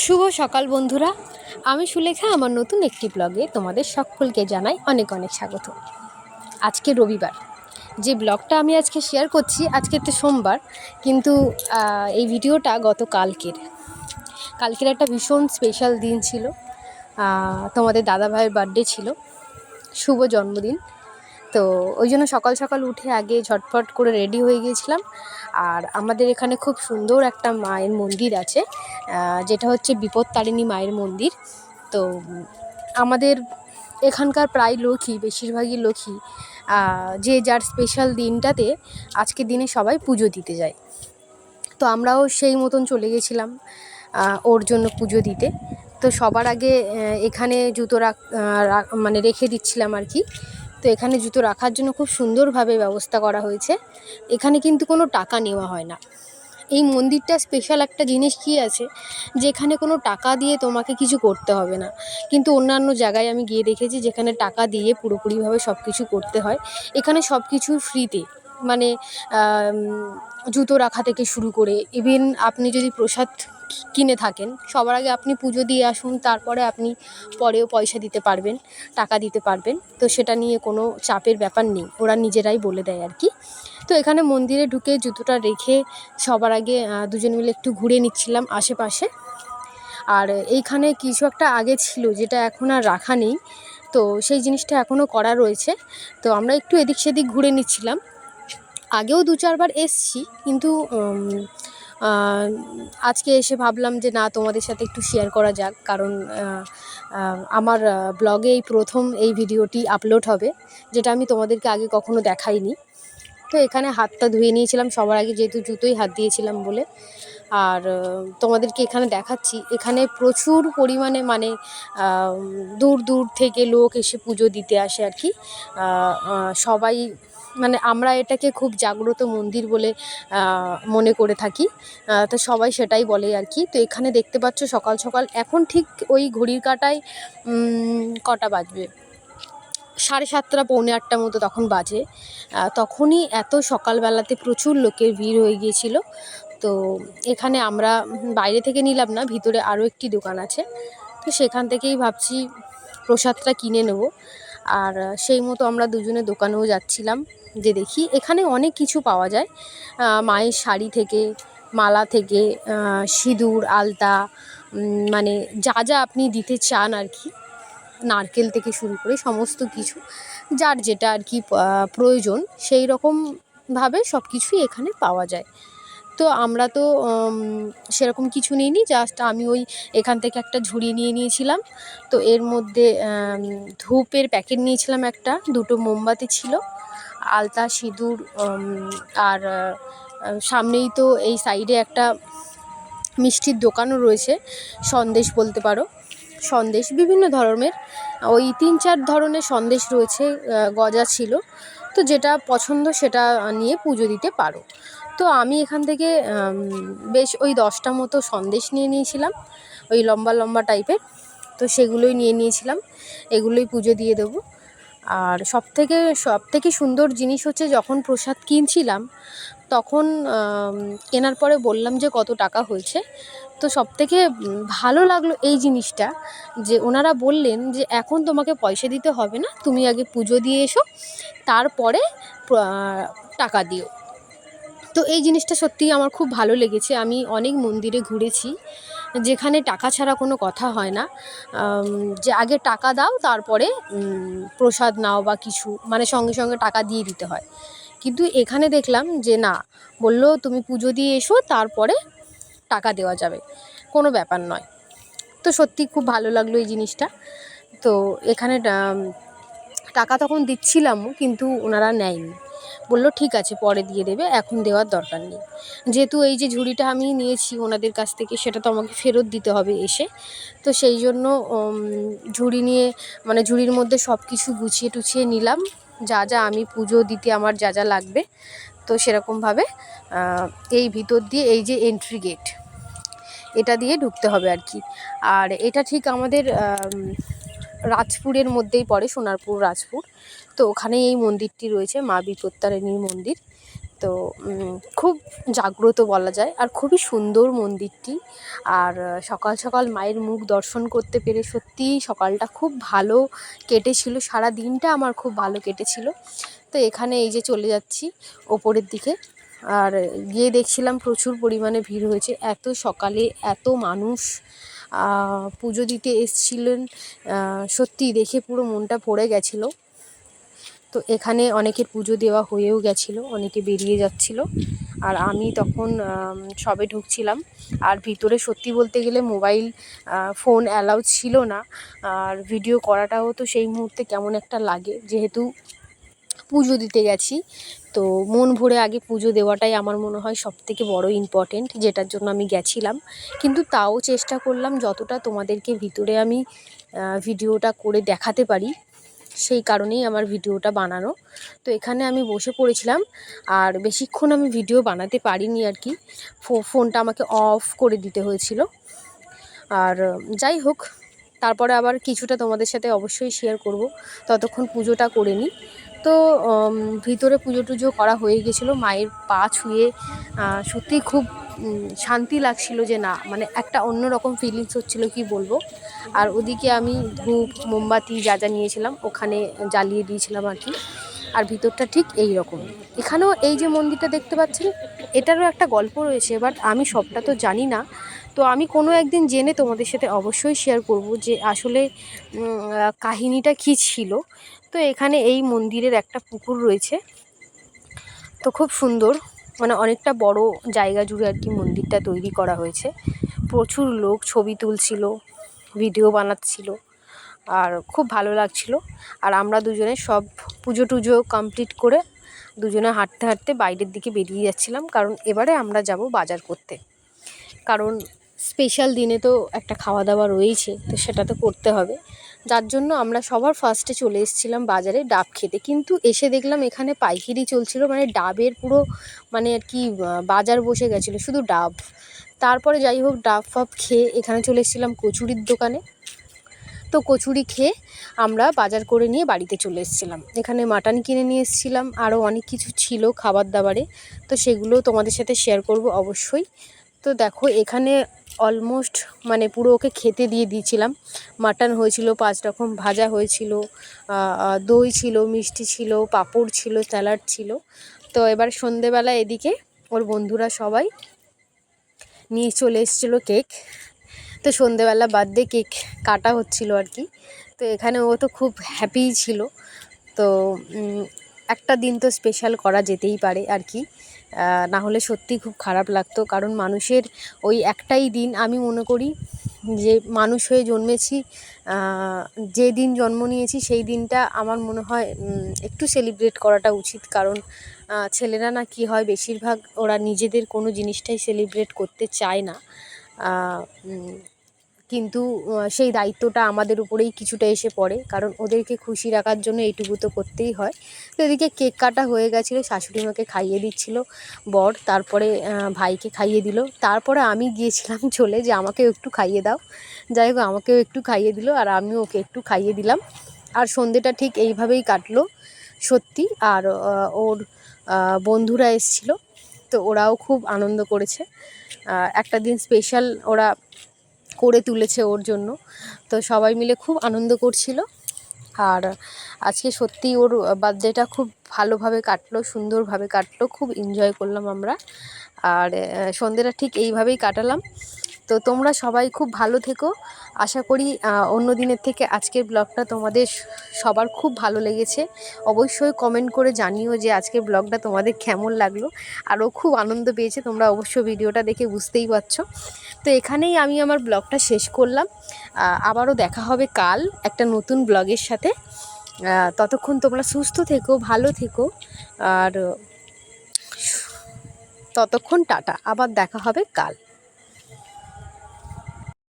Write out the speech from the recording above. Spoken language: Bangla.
শুভ সকাল বন্ধুরা, আমি সুলেখা। আমার নতুন একটি ব্লগে তোমাদের সকলকে জানাই অনেক অনেক স্বাগত। আজকে রবিবার, যে ব্লগটা আমি আজকে শেয়ার করছি, আজকে তো সোমবার, কিন্তু এই ভিডিওটা কালকের একটা ভীষণ স্পেশাল দিন ছিল। তোমাদের দাদা ভাইয়ের বার্থডে ছিল, শুভ জন্মদিন। তো ওই জন্য সকাল সকাল উঠে আগে ঝটফট করে রেডি হয়ে গিয়েছিলাম। আর আমাদের এখানে খুব সুন্দর একটা মায়ের মন্দির আছে, যেটা হচ্ছে বিপত্তারিণী মায়ের মন্দির। তো আমাদের এখানকার প্রায় লোকই, বেশিরভাগই লোকই যে যার স্পেশাল দিনটাতে আজকের দিনে সবাই পুজো দিতে যায়। তো আমরাও সেই মতন চলে গেছিলাম ওর জন্য পুজো দিতে। তো সবার আগে এখানে জুতো মানে রেখে দিচ্ছিলাম আর কি। তো এখানে জুতো রাখার জন্য খুব সুন্দরভাবে ব্যবস্থা করা হয়েছে। এখানে কিন্তু কোনো টাকা নেওয়া হয় না। এই মন্দিরটা স্পেশাল একটা জিনিস কী আছে, যে এখানে কোনো টাকা দিয়ে তোমাকে কিছু করতে হবে না। কিন্তু অন্যান্য জায়গায় আমি গিয়ে দেখেছি যেখানে টাকা দিয়ে পুরোপুরিভাবে সব কিছু করতে হয়। এখানে সব কিছু ফ্রিতে, মানে জুতো রাখা থেকে শুরু করে ইভেন আপনি যদি প্রসাদ কিনে থাকেন, সবার আগে আপনি পুজো দিয়ে আসুন, তারপরে আপনি পরেও পয়সা দিতে পারবেন, টাকা দিতে পারবেন। তো সেটা নিয়ে কোনো চাপের ব্যাপার নেই, ওরা নিজেরাই বলে দেয় আর কি। তো এখানে মন্দিরে ঢুকে জুতোটা রেখে সবার আগে দুজন মিলে একটু ঘুরে নিচ্ছিলাম আশেপাশে। আর এইখানে কিছু একটা আগে ছিল যেটা এখন আর রাখা নেই, তো সেই জিনিসটা এখনও করা রয়েছে। তো আমরা একটু এদিক সেদিক ঘুরে নিচ্ছিলাম। আগেও 2-4 বার এসছি, কিন্তু আজকে এসে ভাবলাম যে না, তোমাদের সাথে একটু শেয়ার করা যাক, কারণ আমার ব্লগে এই প্রথম এই ভিডিওটি আপলোড হবে, যেটা আমি তোমাদেরকে আগে কখনো দেখাইনি। তো এখানে হাতটা ধুয়ে নিয়েছিলাম সবার আগে, যেহেতু জুতোই হাত দিয়েছিলাম বলে। আর তোমাদেরকে এখানে দেখাচ্ছি, এখানে প্রচুর পরিমাণে মানে দূর দূর থেকে লোক এসে পুজো দিতে আসে আর কি। সবাই মানে আমরা এটাকে খুব জাগ্রত মন্দির বলে মনে করে থাকি। তো সবাই সেটাই বলে আর কি। তো এখানে দেখতে পাচ্ছ সকাল সকাল, এখন ঠিক ওই ঘড়ির কাঁটায় কটা বাজবে, 7:30 পৌনে 8টা মতো তখন বাজে। তখনই এত সকালবেলাতে প্রচুর লোকের ভিড় হয়ে গিয়েছিল। তো এখানে আমরা বাইরে থেকে নিলাম না, ভিতরে আরও একটি দোকান আছে, তো সেখান থেকেই ভাবছি প্রসাদটা কিনে নেব। আর সেই মতো আমরা দুজনে দোকানেও যাচ্ছিলাম, যে দেখি এখানে অনেক কিছু পাওয়া যায়, মায়ের শাড়ি থেকে, মালা থেকে, সিঁদুর, আলতা, মানে যা যা আপনি দিতে চান আর কি, নারকেল থেকে শুরু করে সমস্ত কিছু, যার যেটা আর কি প্রয়োজন, সেই রকমভাবে সব কিছুই এখানে পাওয়া যায়। তো আমরা তো সেরকম কিছু নিইনি, জাস্ট আমি ওই এখান থেকে একটা ঝুড়ি নিয়ে নিয়েছিলাম। তো এর মধ্যে ধূপের প্যাকেট নিয়েছিলাম একটা, 2টো মোমবাতি ছিল, আলতা, সিঁদুর, আর সামনেই তো এই সাইডে একটা মিষ্টির দোকানও রয়েছে, সন্দেশ বলতে পারো, সন্দেশ বিভিন্ন ধরনের, ওই 3-4 ধরনের সন্দেশ রয়েছে, গজা ছিল। তো যেটা পছন্দ সেটা নিয়ে পুজো দিতে পারো। তো আমি এখান থেকে বেশ ওই 10টা মতো সন্দেশ নিয়ে নিয়েছিলাম, ওই লম্বা লম্বা টাইপের। তো সেগুলোই নিয়ে নিয়েছিলাম, এগুলোই পুজো দিয়ে দেবো। আর সবথেকে সুন্দর জিনিস হচ্ছে, যখন প্রসাদ কিনছিলাম তখন কেনার পরে বললাম যে কত টাকা হয়েছে। তো সবথেকে ভালো লাগলো এই জিনিসটা, যে ওনারা বললেন যে এখন তোমাকে পয়সা দিতে হবে না, তুমি আগে পুজো দিয়ে এসো, তারপরে টাকা দিও। তো এই জিনিসটা সত্যিই আমার খুব ভালো লেগেছে। আমি অনেক মন্দিরে ঘুরেছি যেখানে টাকা ছাড়া কোনো কথা হয় না, যে আগে টাকা দাও তারপরে প্রসাদ নাও বা কিছু, মানে সঙ্গে সঙ্গে টাকা দিয়ে দিতে হয়। কিন্তু এখানে দেখলাম যে না, বললো তুমি পুজো দিয়ে এসো, তারপরে টাকা দেওয়া যাবে, কোনো ব্যাপার নয়। তো সত্যি খুব ভালো লাগলো এই জিনিসটা। তো এখানে টাকা তখন দিচ্ছিলামও, কিন্তু ওনারা নেয়নি, বললো ঠিক আছে পরে দিয়ে দেবে, এখন দেওয়ার দরকার নেই। যেহেতু এই যে ঝুড়িটা আমি নিয়েছি ওনাদের কাছ থেকে, সেটা তো আমাকে ফেরত দিতে হবে এসে। তো সেই জন্য ঝুড়ি নিয়ে, মানে ঝুড়ির মধ্যে সব কিছু গুছিয়ে টুছিয়ে নিলাম, যা যা আমি পুজো দিতে আমার যা যা লাগবে। তো সেরকমভাবে এই ভিতর দিয়ে, এই যে এন্ট্রি গেট, এটা দিয়ে ঢুকতে হবে আর কি। আর এটা ঠিক আমাদের রাজপুরের মধ্যেই পড়ে, সোনারপুর রাজপুর। তো ওখানেই এই মন্দিরটি রয়েছে, মা বিপত্তারিণীর মন্দির। তো খুব জাগ্রত বলা যায়, আর খুবই সুন্দর মন্দিরটি। আর সকাল সকাল মায়ের মুখ দর্শন করতে পেরে সত্যিই সকালটা খুব ভালো কেটেছিল, সারা দিনটা আমার খুব ভালো কেটেছিল। তো এখানে এই যে চলে যাচ্ছি ওপরের দিকে, আর গিয়ে দেখছিলাম প্রচুর পরিমাণে ভিড় হয়েছে। এত সকালে এত মানুষ পুজো দিতে এসেছিলেন, সত্যি দেখে পুরো মনটা ভরে গেছিলো। তো এখানে অনেকের পুজো দেওয়া হয়েও গেছিলো, অনেকে বেরিয়ে যাচ্ছিলো, আর আমি তখন সবে ঢুকছিলাম। আর ভিতরে সত্যি বলতে গেলে মোবাইল ফোন অ্যালাউ ছিল না, আর ভিডিও করাটাও তো সেই মুহূর্তে কেমন একটা লাগে, যেহেতু পুজো দিতে গেছি। তো মন ভরে আগে পুজো দেওয়াটাই আমার মনে হয় সবথেকে বড় ইম্পর্টেন্ট, যেটার জন্য আমি গেছিলাম। কিন্তু তাও চেষ্টা করলাম যতটা তোমাদেরকে ভিতরে আমি ভিডিওটা করে দেখাতে পারি, সেই কারণেই আমার ভিডিওটা বানানো। তো এখানে আমি বসে পড়েছিলাম, আর বেশিক্ষণ আমি ভিডিও বানাতে পারিনি আর কি, ফোনটা আমাকে অফ করে দিতে হয়েছিল। আর যাই হোক, তারপরে আবার কিছুটা তোমাদের সাথে অবশ্যই শেয়ার করব, ততক্ষণ পুজোটা করে নিই। তো ভিতরে পুজো টুজো করা হয়ে গেছিলো, মায়ের পা ছুঁয়ে সত্যিই খুব শান্তি লাগছিল, যে না মানে একটা অন্যরকম ফিলিংস হচ্ছিলো, কি বলবো। আর ওদিকে আমি ধূপ মোমবাতি যা যা নিয়েছিলাম ওখানে জ্বালিয়ে দিয়েছিলাম আর কি। আর ভিতরটা ঠিক এই রকম। এখানেও এই যে মন্দিরটা দেখতে পাচ্ছেন, এটারও একটা গল্প রয়েছে, বাট আমি সবটা তো জানি না। তো আমি কোনো একদিন জেনে তোমাদের সাথে অবশ্যই শেয়ার করব যে আসলে কাহিনীটা কী ছিল। তো এখানে এই মন্দিরের একটা পুকুর রয়েছে, তো খুব সুন্দর, মানে অনেকটা বড় জায়গা জুড়ে আর কি মন্দিরটা তৈরি করা হয়েছে। প্রচুর লোক ছবি তুলছিল, ভিডিও বানাচ্ছিল, আর খুব ভালো লাগছিল। আর আমরা দুজনে সব পুজো টুজো কমপ্লিট করে দুজনে হাঁটতে হাঁটতে বাইরের দিকে বেরিয়ে যাচ্ছিলাম, কারণ এবারে আমরা যাব বাজার করতে। কারণ স্পেশাল দিনে তো একটা খাওয়া দাওয়া রয়েছে, তো সেটা তো করতে হবে। যার জন্য আমরা সবার ফার্স্টে চলে এসেছিলাম বাজারে ডাব খেতে। কিন্তু এসে দেখলাম এখানে পাইকারি চলছিল, মানে ডাবের পুরো মানে আর কি বাজার বসে গেছিলো শুধু ডাব। তারপরে যাই হোক, ডাব ফাব খেয়ে এখানে চলে এসেছিলাম কচুরির দোকানে। তো কচুরি খেয়ে আমরা বাজার করে নিয়ে বাড়িতে চলে এসেছিলাম। এখানে মাটন কিনে নিয়ে এসেছিলাম, আরও অনেক কিছু ছিল খাবার দাবারে, তো সেগুলো তোমাদের সাথে শেয়ার করব অবশ্যই। তো দেখো এখানে অলমোস্ট মানে পুরো ওকে খেতে দিয়ে দিয়েছিলাম। মাটন হয়েছিল 5 রকম, ভাজা হয়েছিল, দই ছিল, মিষ্টি ছিল, পাঁপড় ছিল, স্যালাড ছিল। তো এবার সন্ধেবেলা এদিকে ওর বন্ধুরা সবাই নিয়ে চলে এসেছিলো কেক। তো সন্ধেবেলা বার্থডে কেক কাটা হচ্ছিল আর কি। তো এখানে ও তো খুব হ্যাপিই ছিল। তো একটা দিন তো স্পেশাল করা যেতেই পারে আর কি, না হলে সত্যি খুব খারাপ লাগতো। কারণ মানুষের ওই একটাই দিন, আমি মনে করি যে মানুষ হয়ে জন্মেছি, যে দিন জন্ম নিয়েছি সেই দিনটা আমার মনে হয় একটু সেলিব্রেট করাটা উচিত। কারণ ছেলেরা না কি হয়, বেশিরভাগ ওরা নিজেদের কোনো জিনিসটাই সেলিব্রেট করতে চায় না, কিন্তু সেই দায়িত্বটা আমাদের উপরেই কিছুটা এসে পড়ে, কারণ ওদেরকে খুশি রাখার জন্য এইটুকু তো করতেই হয়। তো এদিকে কেক কাটা হয়ে গেছিলো, শাশুড়ি মাকে খাইয়ে দিচ্ছিল বর, তারপরে ভাইকে খাইয়ে দিল, তারপরে আমি গিয়েছিলাম চলে যে আমাকেও একটু খাইয়ে দাও। যাই হোক, আমাকেও একটু খাইয়ে দিল, আর আমিও ওকে একটু খাইয়ে দিলাম। আর সন্ধেটা ঠিক এইভাবেই কাটলো সত্যি। আর ওর বন্ধুরা এসেছিলো, তো ওরাও খুব আনন্দ করেছে, একটা দিন স্পেশাল ওরা করে তুলেছে ওর জন্য। তো সবাই মিলে খুব আনন্দ করছিল। আর আজকে সত্যিই ওর বার্থডেটা খুব ভালোভাবে কাটলো, সুন্দরভাবে কাটলো, খুব এনজয় করলাম আমরা। আর সন্ধেটা ঠিক এইভাবেই কাটালাম। তো তোমরা সবাই খুব ভালো থেকো। আশা করি অন্য দিনের থেকে আজকের ব্লগটা তোমাদের সবার খুব ভালো লেগেছে। অবশ্যই কমেন্ট করে জানিও যে আজকের ব্লগটা তোমাদের কেমন লাগলো। আরও খুব আনন্দ পেয়েছে তোমরা, অবশ্য ভিডিওটা দেখে বুঝতেই পারছো। তো এখানেই আমি আমার ব্লগটা শেষ করলাম। আবারও দেখা হবে কাল একটা নতুন ব্লগের সাথে। ততক্ষণ তোমরা সুস্থ থেকো, ভালো থেকো, আর ততক্ষণ টাটা, আবার দেখা হবে কাল।